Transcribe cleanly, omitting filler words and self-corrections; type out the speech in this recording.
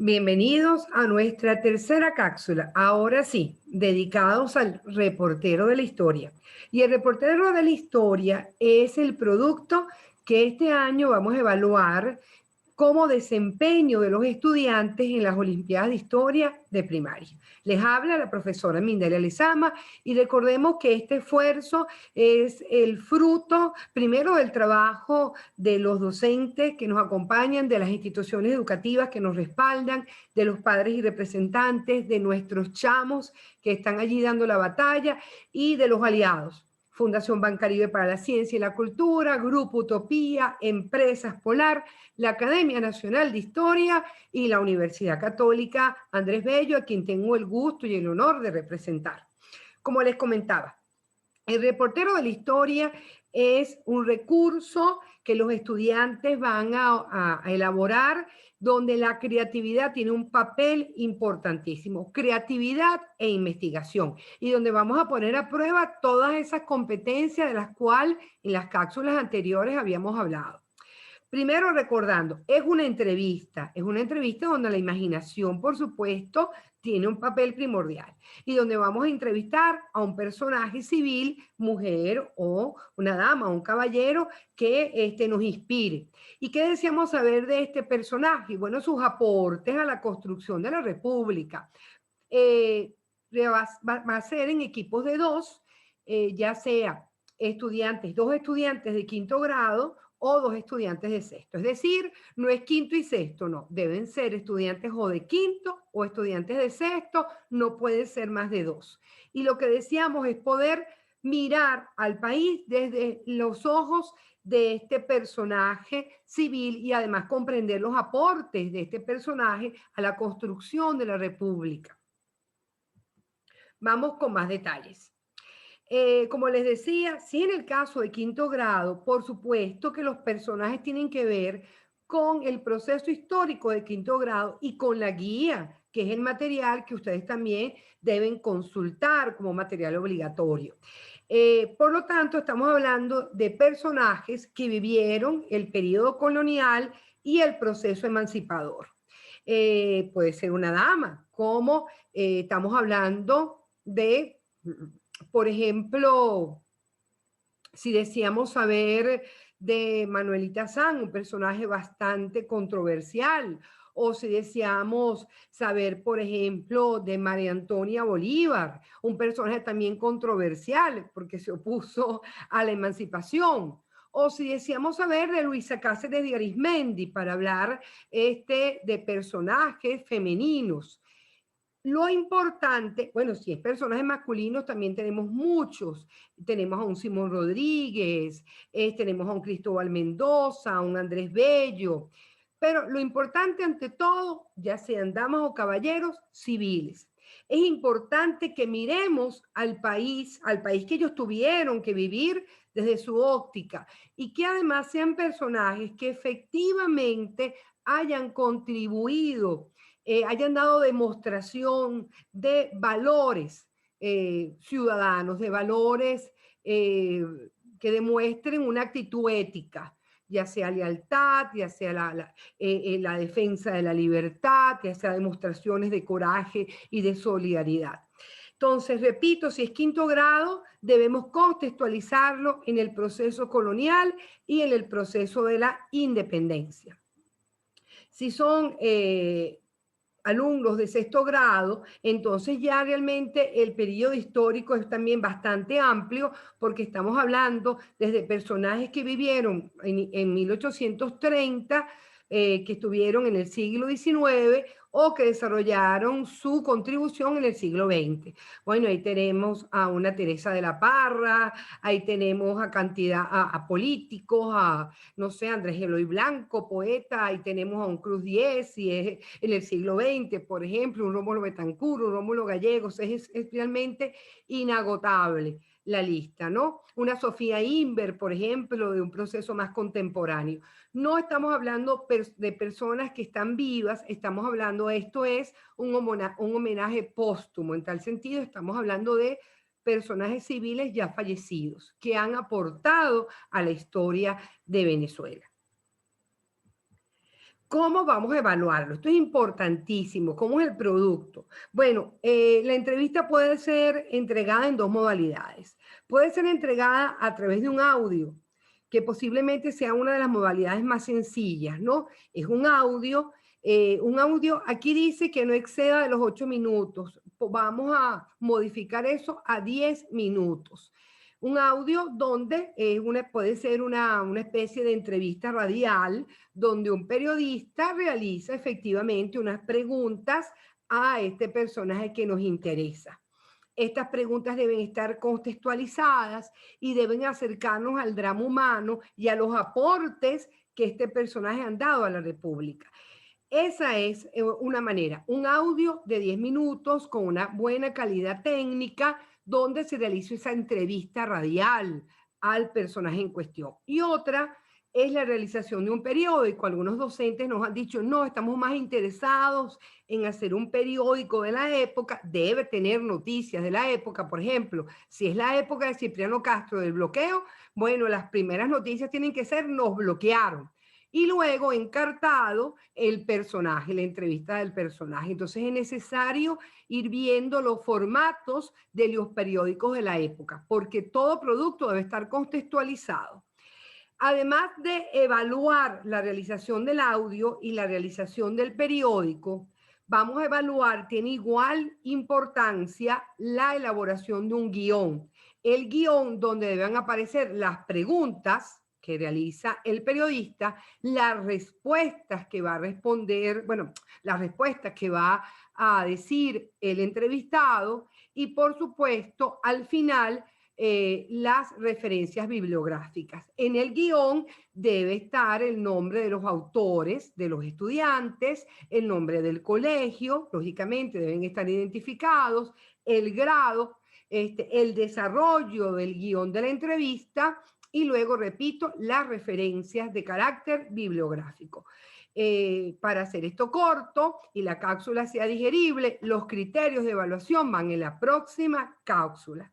Bienvenidos a nuestra tercera cápsula, ahora sí, dedicados al reportero de la historia. Y el reportero de la historia es el producto que este año vamos a evaluar como desempeño de los estudiantes en las Olimpiadas de Historia de primaria. Les habla la profesora Mindalia Lezama y recordemos que este esfuerzo es el fruto primero del trabajo de los docentes que nos acompañan, de las instituciones educativas que nos respaldan, de los padres y representantes, de nuestros chamos que están allí dando la batalla y de los aliados. Fundación Bancaribe para la Ciencia y la Cultura, Grupo Utopía, Empresas Polar, la Academia Nacional de Historia y la Universidad Católica Andrés Bello, a quien tengo el gusto y el honor de representar. Como les comentaba, el reportero de la historia es un recurso que los estudiantes van a elaborar, donde la creatividad tiene un papel importantísimo, creatividad e investigación, y donde vamos a poner a prueba todas esas competencias de las cuales en las cápsulas anteriores habíamos hablado. Primero recordando, es una entrevista donde la imaginación, por supuesto, tiene un papel primordial y donde vamos a entrevistar a un personaje civil, mujer o una dama o un caballero que nos inspire. ¿Y qué deseamos saber de este personaje? Bueno, sus aportes a la construcción de la República. Va a ser en equipos de dos, ya sea dos estudiantes de quinto grado o dos estudiantes de sexto. Es decir, no es quinto y sexto, no. Deben ser estudiantes o de quinto o estudiantes de sexto, no pueden ser más de dos. Y lo que deseamos es poder mirar al país desde los ojos de este personaje civil y además comprender los aportes de este personaje a la construcción de la República. Vamos con más detalles. Como les decía, sí, en el caso de quinto grado, por supuesto que los personajes tienen que ver con el proceso histórico de quinto grado y con la guía, que es el material que ustedes también deben consultar como material obligatorio. Por lo tanto, estamos hablando de personajes que vivieron el periodo colonial y el proceso emancipador. Puede ser una dama, como estamos hablando de, por ejemplo, si decíamos saber de Manuelita San, un personaje bastante controversial, o si deseamos saber, por ejemplo, de María Antonia Bolívar, un personaje también controversial porque se opuso a la emancipación, o si deseamos saber de Luisa Cáceres de Arizmendi para hablar de personajes femeninos. Lo importante, bueno, si es personajes masculinos, también tenemos muchos. Tenemos a un Simón Rodríguez, tenemos a un Cristóbal Mendoza, a un Andrés Bello. Pero lo importante ante todo, ya sean damas o caballeros, civiles. Es importante que miremos al país que ellos tuvieron que vivir desde su óptica y que además sean personajes que efectivamente hayan contribuido, hayan dado demostración de valores ciudadanos, de valores que demuestren una actitud ética, ya sea lealtad, ya sea la defensa de la libertad, ya sea demostraciones de coraje y de solidaridad. Entonces, repito, si es quinto grado, debemos contextualizarlo en el proceso colonial y en el proceso de la independencia. Si son alumnos de sexto grado, entonces ya realmente el periodo histórico es también bastante amplio porque estamos hablando desde personajes que vivieron en 1830, que estuvieron en el siglo XIX o que desarrollaron su contribución en el siglo XX. Bueno, ahí tenemos a una Teresa de la Parra, ahí tenemos a políticos, no sé, Andrés Eloy Blanco, poeta, ahí tenemos a un Cruz Diez, y es en el siglo XX, por ejemplo, un Rómulo Betancourt, un Rómulo Gallegos, es realmente inagotable la lista, ¿no? Una Sofía Inver, por ejemplo, de un proceso más contemporáneo. No estamos hablando de personas que están vivas, estamos hablando, esto es un homenaje póstumo, en tal sentido estamos hablando de personajes civiles ya fallecidos que han aportado a la historia de Venezuela. ¿Cómo vamos a evaluarlo? Esto es importantísimo. ¿Cómo es el producto? Bueno, la entrevista puede ser entregada en dos modalidades. Puede ser entregada a través de un audio, que posiblemente sea una de las modalidades más sencillas, ¿no? Es un audio, aquí dice que no exceda de los 8 minutos. Vamos a modificar eso a 10 minutos. Un audio donde puede ser una especie de entrevista radial donde un periodista realiza efectivamente unas preguntas a este personaje que nos interesa. Estas preguntas deben estar contextualizadas y deben acercarnos al drama humano y a los aportes que este personaje han dado a la República. Esa es una manera, un audio de 10 minutos con una buena calidad técnica donde se realiza esa entrevista radial al personaje en cuestión. Y otra es la realización de un periódico. Algunos docentes nos han dicho, no, estamos más interesados en hacer un periódico de la época, debe tener noticias de la época, por ejemplo, si es la época de Cipriano Castro del bloqueo, bueno, las primeras noticias tienen que ser, nos bloquearon. Y luego encartado el personaje, la entrevista del personaje. Entonces es necesario ir viendo los formatos de los periódicos de la época, porque todo producto debe estar contextualizado. Además de evaluar la realización del audio y la realización del periódico, vamos a evaluar, tiene igual importancia la elaboración de un guión. El guión donde deben aparecer las preguntas que realiza el periodista, las respuestas que va a responder, bueno, las respuestas que va a decir el entrevistado y por supuesto al final las referencias bibliográficas. En el guión debe estar el nombre de los autores, de los estudiantes, el nombre del colegio, lógicamente deben estar identificados, el grado, el desarrollo del guión de la entrevista y luego, repito, las referencias de carácter bibliográfico. Para hacer esto corto y la cápsula sea digerible, los criterios de evaluación van en la próxima cápsula.